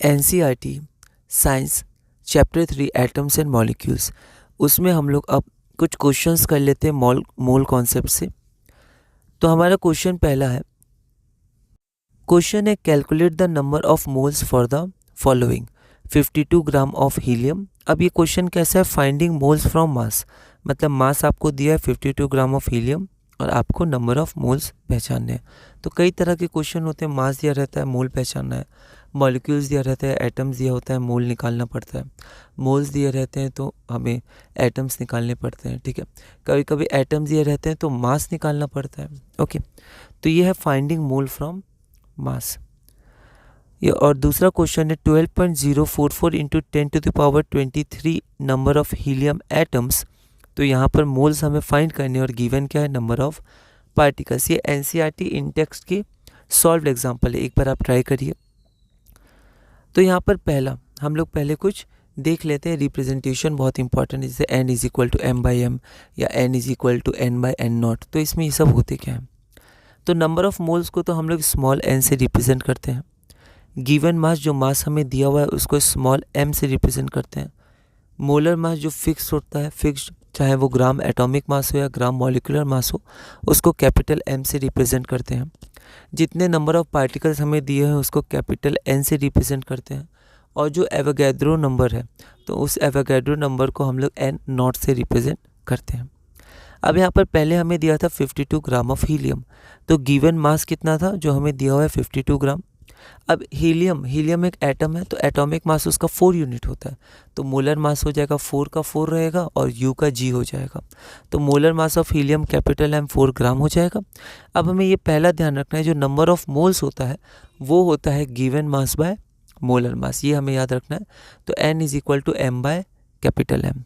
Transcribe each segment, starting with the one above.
NCERT science chapter 3 atoms and molecules, उसमें हम लोग अब कुछ क्वेश्चंस कर लेते हैं मोल कॉन्सेप्ट से। तो हमारा क्वेश्चन पहला है, क्वेश्चन है calculate the number of moles for the following 52 gram of helium. अब ये क्वेश्चन कैसा है, फाइंडिंग मोल्स फ्रॉम मास, मतलब मास आपको दिया है 52 ग्राम ऑफ हीलियम और आपको नंबर ऑफ मोल्स पहचानने हैं। तो कई तरह के क्वेश्चन होते हैं, मास दिया रहता है, मोल पहचानना है, मॉलिक्यूल्स दिया रहता है, एटम्स दिया होता है, मोल निकालना पड़ता है, मोल्स दिए रहते हैं तो हमें एटम्स निकालने पड़ते हैं, ठीक है। कभी कभी एटम्स दिए रहते हैं तो मास निकालना पड़ता है, ओके। तो ये है फाइंडिंग मोल फ्रॉम मास। ये और दूसरा क्वेश्चन है 12.044 into 10⁻23 number of helium atoms. तो यहाँ पर मोल्स हमें फाइंड करने और गिवन क्या है, नंबर ऑफ पार्टिकल्स। ये एनसीईआरटी इन टेक्स्ट की सॉल्व्ड एग्जांपल है, एक बार आप ट्राई करिए। तो यहाँ पर पहला हम लोग पहले कुछ देख लेते हैं, रिप्रेजेंटेशन बहुत इंपॉर्टेंट है, जैसे n is equal to m/m या n is equal to n/n0। तो इसमें ये सब होते क्या है, तो नंबर ऑफ मोल्स को तो हम लोग स्मॉल n से रिप्रेजेंट करते हैं, गिवन मास जो मास हमें दिया हुआ है उसको स्मॉल m से रिप्रेजेंट करते हैं, मोलर मास जो फिक्स होता है, फिक्स्ड, चाहे वो ग्राम एटॉमिक मास हो या ग्राम मॉलिक्यूलर मास हो, उसको कैपिटल M से रिप्रेजेंट करते हैं। जितने नंबर ऑफ पार्टिकल्स हमें दिए हैं उसको कैपिटल N से रिप्रेजेंट करते हैं, और जो एवोगैड्रो नंबर है तो उस एवोगैड्रो नंबर को हम लोग n0 से रिप्रेजेंट करते हैं। अब यहाँ पर पहले हमें दिया था 52 ग्राम ऑफ हीलियम, तो गिवन मास कितना था जो हमें दिया हुआ है 52 ग्राम। अब हीलियम एक एटम है तो एटॉमिक मास उसका 4 यूनिट होता है, तो मोलर मास हो जाएगा 4 का 4 रहेगा और U का G हो जाएगा, तो molar mass of helium capital M 4 ग्राम हो जाएगा। अब हमें ये पहला ध्यान रखना है, जो नंबर ऑफ मोल्स होता है वो होता है given mass by molar mass, ये हमें याद रखना है। तो N is equal to M by capital M।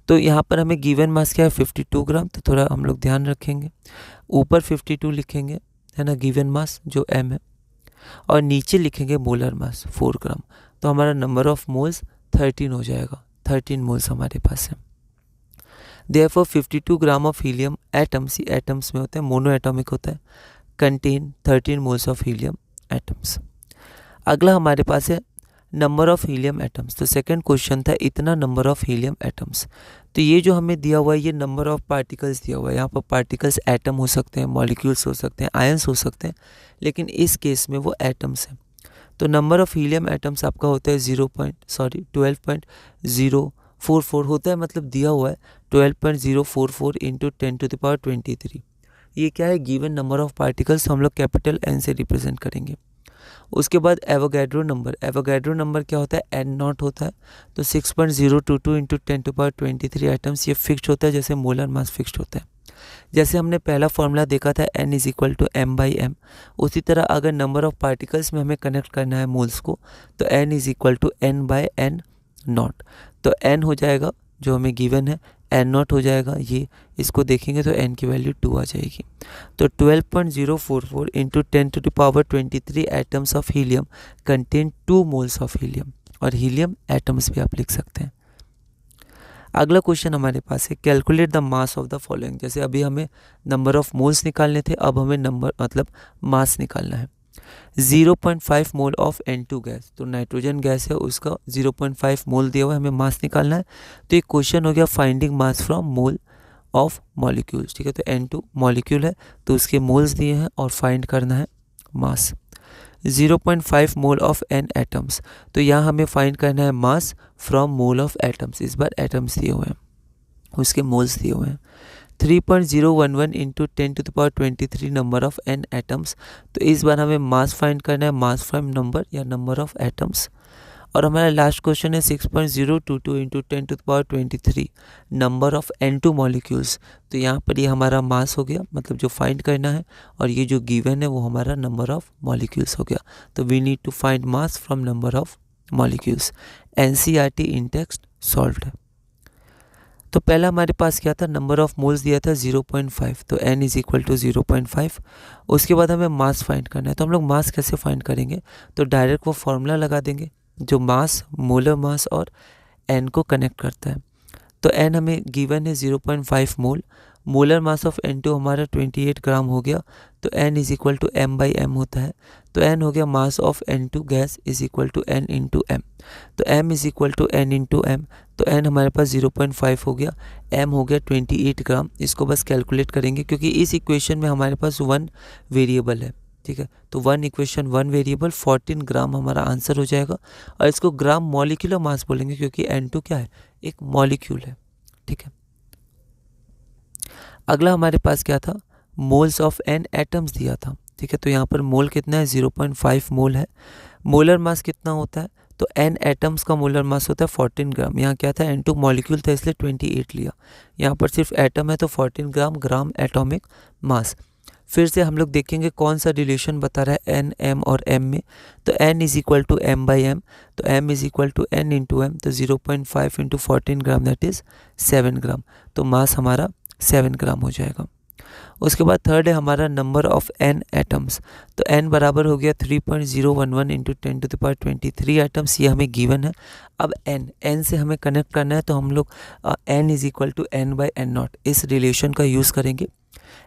तो यहाँ पर हमें गिवन मास क्या है 52 ग्राम, तो थोड़ा हम लोग ध्यान रखेंगे, ऊपर 52 लिखेंगे है ना, गिवन मास जो M है, और नीचे लिखेंगे मोलर मास 4 ग्राम। तो हमारा नंबर ऑफ मोल्स 13 हो जाएगा, 13 मोल्स हमारे पास है। Therefore 52 gram of helium atoms, ये एटम्स में होते हैं, मोनो एटॉमिक होता है, contain 13 moles of helium atoms. अगला हमारे पास है नंबर ऑफ हीलियम एटम्स। तो सेकंड क्वेश्चन था इतना नंबर ऑफ हीलियम एटम्स। तो ये जो हमें दिया हुआ है ये नंबर ऑफ पार्टिकल्स दिया हुआ है, यहाँ पर पार्टिकल्स एटम हो सकते हैं, मॉलिक्यूल्स हो सकते हैं, आयंस हो सकते हैं, लेकिन इस केस में वो एटम्स हैं। तो नंबर ऑफ हीलियम एटम्स आपका होता है 12.044 होता है, मतलब दिया हुआ है 12.044 इंटू 10⁻23। ये क्या है, गिवन नंबर ऑफ पार्टिकल्स, हम लोग कैपिटल N से रिप्रेजेंट करेंगे। उसके बाद एवोगैड्रो नंबर क्या होता है, n0 होता है, तो 6.022 इंटू 10⁻23 एटम्स, ये फिक्स्ड होता है जैसे मोलर मास फिक्स्ड होता है। जैसे हमने पहला फॉर्मूला देखा था n is equal to m/m, उसी तरह अगर नंबर ऑफ पार्टिकल्स में हमें कनेक्ट करना है मोल्स को तो n is equal to n/n0। तो n हो जाएगा जो हमें गिवन है, n0 हो जाएगा, ये इसको देखेंगे तो n की वैल्यू 2 आ जाएगी। तो 12.044 into 10⁻23 atoms of helium contain 2 moles of helium, और हीलियम एटम्स भी आप लिख सकते हैं। अगला क्वेश्चन हमारे पास है calculate the mass of the following. जैसे अभी हमें नंबर ऑफ मोल्स निकालने थे, अब हमें नंबर मतलब मास निकालना है। 0.5 मोल ऑफ N2 गैस, तो नाइट्रोजन गैस है उसका 0.5 मोल दिया हुआ है, हमें मास निकालना है। तो एक क्वेश्चन हो गया finding mass from mole of molecules, ठीक है। तो N2 मॉलिक्यूल है तो उसके मोल्स दिए हैं और फाइंड करना है मास। 0.5 मोल ऑफ N एटम्स, तो यहाँ हमें फाइंड करना है mass from mole of atoms, इस बार एटम्स दिए हुए हैं, उसके मोल्स दिए हुए हैं। 3.011 into 10⁻23 number of N atoms, तो इस बार हमें मास फाइंड करना है, मास फ्रॉम नंबर या नंबर ऑफ एटम्स। और हमारा लास्ट क्वेश्चन है 6.022 into 10⁻23 number of N2 molecules, तो यहाँ पर ये हमारा मास हो गया, मतलब जो फाइंड करना है, और ये जो गिवन है वो हमारा नंबर ऑफ मॉलिक्यूल्स हो गया। तो we need to find mass from number of molecules. NCERT in text solved है। तो पहला हमारे पास क्या था, नंबर ऑफ मोल्स दिया था 0.5, तो n इज इक्वल टू 0.5। उसके बाद हमें मास फाइंड करना है, तो हम लोग मास कैसे फाइंड करेंगे, तो डायरेक्ट वो फॉर्मूला लगा देंगे जो मास, मोलर मास और n को कनेक्ट करता है। तो n हमें गिवन है 0.5 मोल, मोलर मास ऑफ N2 हमारा 28 ग्राम हो गया, तो N is equal to M/M होता है। तो N हो गया mass of N2 gas is equal to N into M। तो M is equal to N into M, तो N हमारे पास 0.5 हो गया, M हो गया 28 ग्राम। इसको बस कैलकुलेट करेंगे क्योंकि इस इक्वेशन में हमारे पास 1 वेरिएबल है, ठीक है। तो 1 इक्वेशन 1 वेरिएबल, 14 ग्राम हमारा आंसर हो जाएगा। और इसको ग्राम मॉलिक्यूलर मास बोलेंगे क्योंकि N2 क्या है, एक मॉलिक्यूल है, ठीक है। अगला हमारे पास क्या था, मोल्स ऑफ N एटम्स दिया था, ठीक है। तो यहाँ पर मोल कितना है, 0.5 मोल है। मोलर मास कितना होता है, तो N एटम्स का मोलर मास होता है 14 ग्राम। यहाँ क्या था, N2 मॉलिक्यूल था इसलिए 28 लिया, यहाँ पर सिर्फ एटम है तो 14 ग्राम, ग्राम एटॉमिक मास। फिर से हम लोग देखेंगे कौन सा रिलेशन बता रहा है N, M और M में। तो N is equal to M/M, तो M is equal to N into M, तो 0.5 into 14 gram that is 7 gram. तो मास हमारा 7 ग्राम हो जाएगा। उसके बाद थर्ड है हमारा नंबर ऑफ N एटम्स। तो N बराबर हो गया 3.011 इंटू 10⁻23 एटम्स, ये हमें गिवन है। अब N से हमें कनेक्ट करना है, तो हम लोग N is equal to N/N0 इस रिलेशन का यूज़ करेंगे।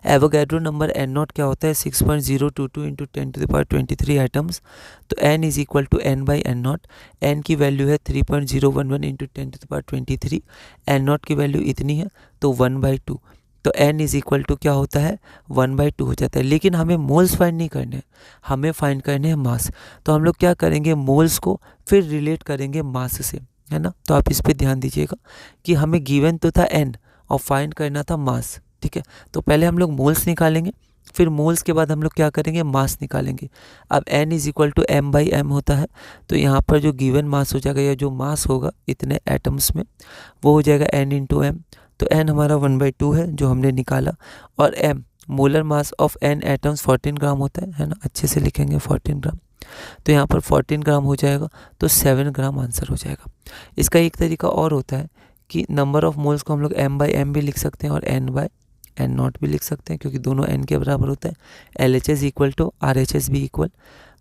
एवोगैड्रो नंबर N0 क्या होता है, 6.022 इंटू 10⁻23 एटम्स। तो N is equal to N/N0। N की वैल्यू है 3.011 इंटू 10⁻23, N0 की वैल्यू इतनी है तो 1/2। तो N इज इक्वल टू क्या होता है, 1/2 हो जाता है। लेकिन हमें मोल्स फाइंड नहीं करने हैं, हमें फाइंड करने हैं मास। तो हम लोग क्या करेंगे, मोल्स को फिर रिलेट करेंगे मास से, है ना। तो आप इस पे ध्यान दीजिएगा कि हमें गिवन तो था N और फाइंड करना था मास, ठीक है। तो पहले हम लोग मोल्स निकालेंगे, फिर मोल्स के बाद हम लोग क्या करेंगे, मास निकालेंगे। अब N is equal to M/M होता है, तो यहाँ पर जो गिवन मास हो जाएगा या जो मास होगा इतने एटम्स में, वो हो जाएगा N इंटू M। तो N हमारा 1/2 है जो हमने निकाला, और M molar mass of N atoms 14 ग्राम होता है ना। अच्छे से लिखेंगे 14 ग्राम, तो यहाँ पर 14 ग्राम हो जाएगा, तो 7 ग्राम आंसर हो जाएगा। इसका एक तरीका और होता है कि नंबर ऑफ मोल्स को हम लोग M/M भी लिख सकते हैं और N/N0 भी लिख सकते हैं, क्योंकि दोनों N के बराबर होता है। LHS इक्वल टू RHS भी इक्वल,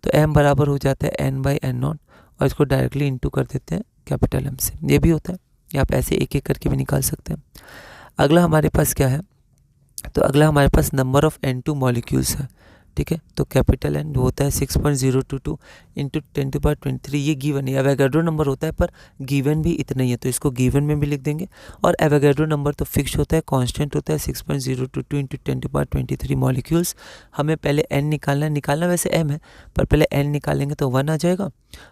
तो M बराबर हो जाता है N/N0 और इसको डायरेक्टली इंटू कर देते हैं कैपिटल M से, ये भी होता है। या आप ऐसे एक एक करके भी निकाल सकते हैं। अगला हमारे पास क्या है, तो अगला हमारे पास नंबर ऑफ N2 मॉलिक्यूल्स है, ठीक है। तो कैपिटल N होता है 6.022 इंटू 10⁻23, ये गिवन है। एवोगैड्रो नंबर होता है पर गिवन भी इतना ही है, तो इसको गिवन में भी लिख देंगे। और एवोगैड्रो नंबर तो फिक्स होता है, कांस्टेंट होता है 6.022 इंटू 10⁻23 मॉलिक्यूल्स। हमें पहले N निकालना वैसे M है, पर पहले N निकालेंगे तो 1 आ जाएगा।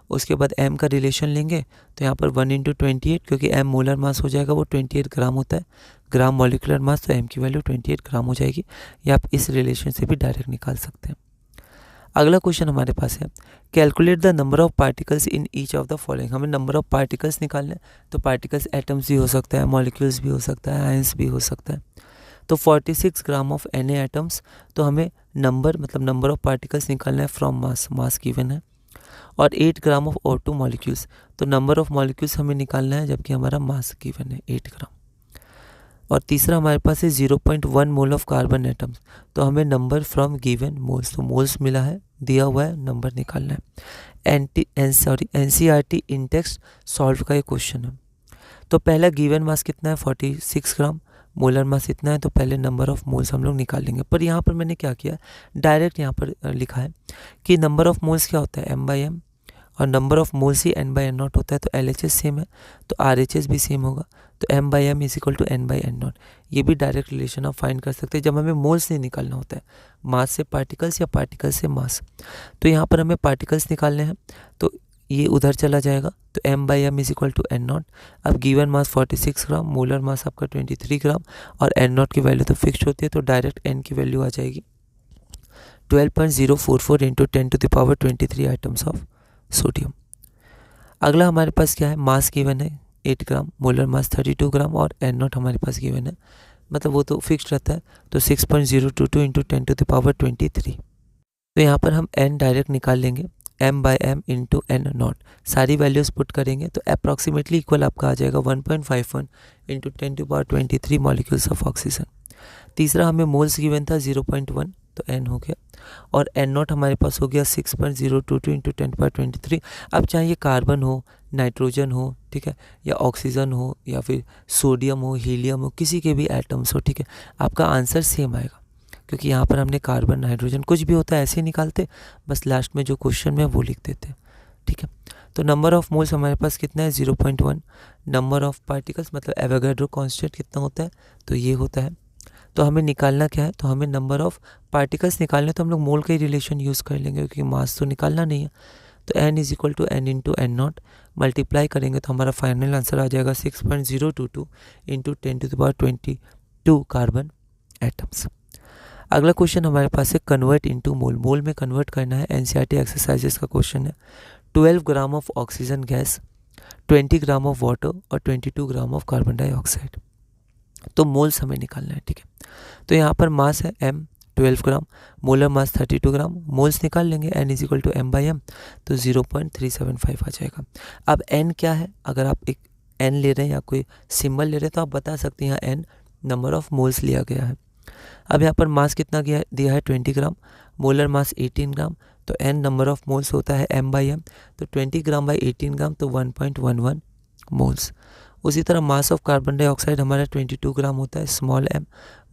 उसके बाद M का रिलेशन लेंगे, तो यहाँ पर 1 इंटू 28, क्योंकि M मोलर मास हो जाएगा वो 28 ग्राम होता है, ग्राम मॉलिकुलर मास, तो M की वैल्यू 28 ग्राम हो जाएगी। या आप इस रिलेशन से भी डायरेक्ट निकाल सकते हैं। अगला क्वेश्चन हमारे पास है, calculate the number of particles in each of the following. हमें नंबर ऑफ पार्टिकल्स निकालना है, तो पार्टिकल्स एटम्स भी हो सकता है, मॉलिक्यूल्स भी हो सकता है, आयंस भी हो सकता है। तो 46 ग्राम ऑफ Na एटम्स, तो हमें नंबर ऑफ पार्टिकल्स निकालना है फ्रॉम मास गिवन है। और 8 ग्राम ऑफ O2 मॉलिक्यूल्स, तो नंबर ऑफ मॉलिक्यूल्स हमें निकालना है जबकि हमारा मास गिवन है 8 ग्राम। और तीसरा हमारे पास है 0.1 मोल ऑफ कार्बन एटम्स, तो हमें नंबर फ्रॉम गिवन मोल्स, तो मोल्स मिला है, दिया हुआ है, नंबर निकालना है। NCERT इन टेक्स्ट सॉल्व का ये क्वेश्चन है। तो पहला गिवन मास कितना है, 46 ग्राम, मोलर मास इतना है, तो पहले नंबर ऑफ मोल्स हम लोग निकाल लेंगे। पर यहाँ पर मैंने क्या किया, डायरेक्ट यहाँ पर लिखा है कि नंबर ऑफ मोल्स क्या होता है, M/M, और number of moles he N/N0 होता है। तो LHS सेम है तो RHS भी सेम होगा, तो M/M is equal to N/N0। ये भी डायरेक्ट रिलेशन आप फाइंड कर सकते हैं जब हमें मोल्स नहीं निकालना होता है, मास से पार्टिकल्स या पार्टिकल्स से मास। तो यहाँ पर हमें पार्टिकल्स निकालने हैं, तो ये उधर चला जाएगा, तो M/M is equal to N0। अब गिवन मास 46 ग्राम, मोलर मास आपका 23 ग्राम, और N0 की वैल्यू तो फिक्स होती है, तो डायरेक्ट N की वैल्यू आ जाएगी 12.044 इंटू 10⁻23 आइटम्स ऑफ सोडियम। अगला हमारे पास क्या है, मास गिवन है 8 ग्राम, मोलर मास 32 ग्राम, और N0 हमारे पास गिवन है, मतलब वो तो फिक्स रहता है, तो 6.022 इंटू 10⁻23। तो यहाँ पर हम N डायरेक्ट निकाल लेंगे, M/M इंटू N0, सारी वैल्यूज़ पुट करेंगे तो अप्रॉक्सीमेटली इक्वल आपका आ जाएगा 1.51 इंटू 10⁻23 मॉलिक्यूल्स ऑफ ऑक्सीजन। तीसरा हमें मोल्स गिवन था 0.1, तो N हो गया, और N0 हमारे पास हो गया 6.022 इंटू 10⁻23। अब चाहे ये कार्बन हो, नाइट्रोजन हो, ठीक है, या ऑक्सीजन हो, या फिर सोडियम हो, हीलियम हो, किसी के भी एटम्स हो, ठीक है, आपका आंसर सेम आएगा, क्योंकि यहाँ पर हमने कार्बन, नाइट्रोजन, कुछ भी होता है ऐसे ही निकालते, बस लास्ट में जो क्वेश्चन में वो लिख देते, ठीक है। तो नंबर ऑफ मोल्स हमारे पास कितना है 0.1। नंबर ऑफ पार्टिकल्स मतलब एवोगाड्रो कांस्टेंट कितना होता है, तो ये होता है। तो हमें निकालना क्या है, तो हमें नंबर ऑफ पार्टिकल्स निकालने, तो हम लोग मोल का ही रिलेशन यूज़ कर लेंगे, क्योंकि मास तो निकालना नहीं है। तो n is equal to n into N naught, multiply करेंगे तो हमारा फाइनल आंसर आ जाएगा 6.022 इंटू 10⁻22 कार्बन एटम्स। अगला क्वेश्चन हमारे पास है कन्वर्ट इनटू मोल। मोल में कन्वर्ट करना है, एनसीईआरटी एक्सरसाइजेस का क्वेश्चन है। 12 gram of oxygen gas, 20 gram of water और 22 ग्राम ऑफ कार्बन डाइऑक्साइड। तो मोल्स हमें निकालना है, ठीक है। तो यहाँ पर मास है m 12 ग्राम, मोलर मास 32 ग्राम, मोल्स निकाल लेंगे n is equal to m/m, तो 0.375 आ जाएगा। अब n क्या है, अगर आप एक n ले रहे हैं या कोई सिंबल ले रहे हैं तो आप बता सकते हैं यहाँ n नंबर ऑफ मोल्स लिया गया है। अब यहाँ पर मास कितना दिया है 20 ग्राम, मोलर मास 18 ग्राम, तो n नंबर ऑफ मोल्स होता है m/m, तो 20 ग्राम बाई 18 ग्राम तो 1.11 मोल्स। उसी तरह मास ऑफ कार्बन डाइऑक्साइड हमारा 22 ग्राम होता है स्मॉल m,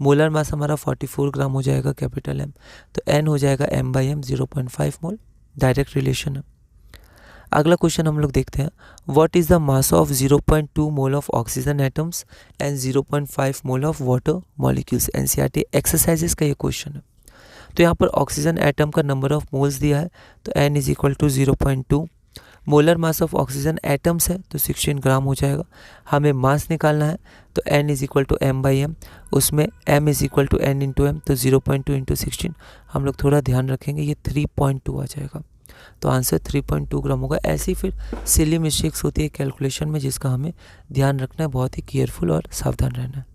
मोलर मास हमारा 44 ग्राम हो जाएगा कैपिटल M, तो n हो जाएगा m/m 0.5 मोल, डायरेक्ट रिलेशन है। अगला क्वेश्चन हम लोग देखते हैं, what is the mass of 0.2 mole of oxygen atoms and 0.5 mole of water molecules. NCERT exercises का ये क्वेश्चन है। तो यहाँ पर ऑक्सीजन एटम का नंबर ऑफ मोल्स दिया है, तो n is equal to 0.2, molar mass of oxygen atoms है तो 16 ग्राम हो जाएगा। हमें मास निकालना है, तो n is equal to m/m, उसमें m is equal to n into M, तो 0.2 इंटू 16, हम लोग थोड़ा ध्यान रखेंगे, ये 3.2 आ जाएगा, तो आंसर 3.2 ग्राम होगा। ऐसी फिर सिली मिस्टेक्स होती है कैलकुलेशन में, जिसका हमें ध्यान रखना है, बहुत ही केयरफुल और सावधान रहना है।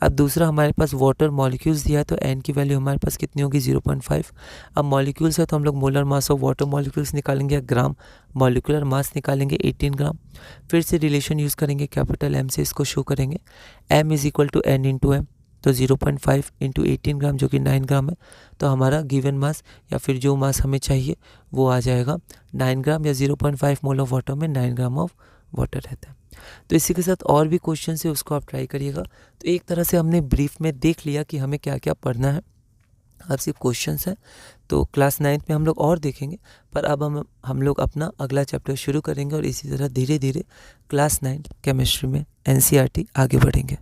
अब दूसरा हमारे पास वाटर मॉलिक्यूल्स दिया है, तो n की वैल्यू हमारे पास कितनी होगी 0.5। अब मॉलिक्यूल्स है तो हम लोग molar mass of water molecules निकालेंगे, ग्राम मॉलिकुलर मास निकालेंगे 18 ग्राम, फिर से रिलेशन यूज़ करेंगे कैपिटल M से, इसको शो करेंगे m is equal to n into M, तो 0.5 इंटू 18 ग्राम जो कि 9 ग्राम है, तो हमारा गिवन मास या फिर जो मास हमें चाहिए वो आ जाएगा 9 ग्राम, या 0.5 मोल ऑफ वाटर में 9 ग्राम ऑफ वाटर रहता है। तो इसी के साथ और भी क्वेश्चन है उसको आप ट्राई करिएगा। तो एक तरह से हमने ब्रीफ में देख लिया कि हमें क्या क्या पढ़ना है, अब सिर्फ क्वेश्चंस हैं, तो क्लास 9th में हम लोग और देखेंगे, पर अब हम लोग अपना अगला चैप्टर शुरू करेंगे और इसी तरह धीरे धीरे क्लास 9 केमिस्ट्री में एनसीईआरटी आगे बढ़ेंगे।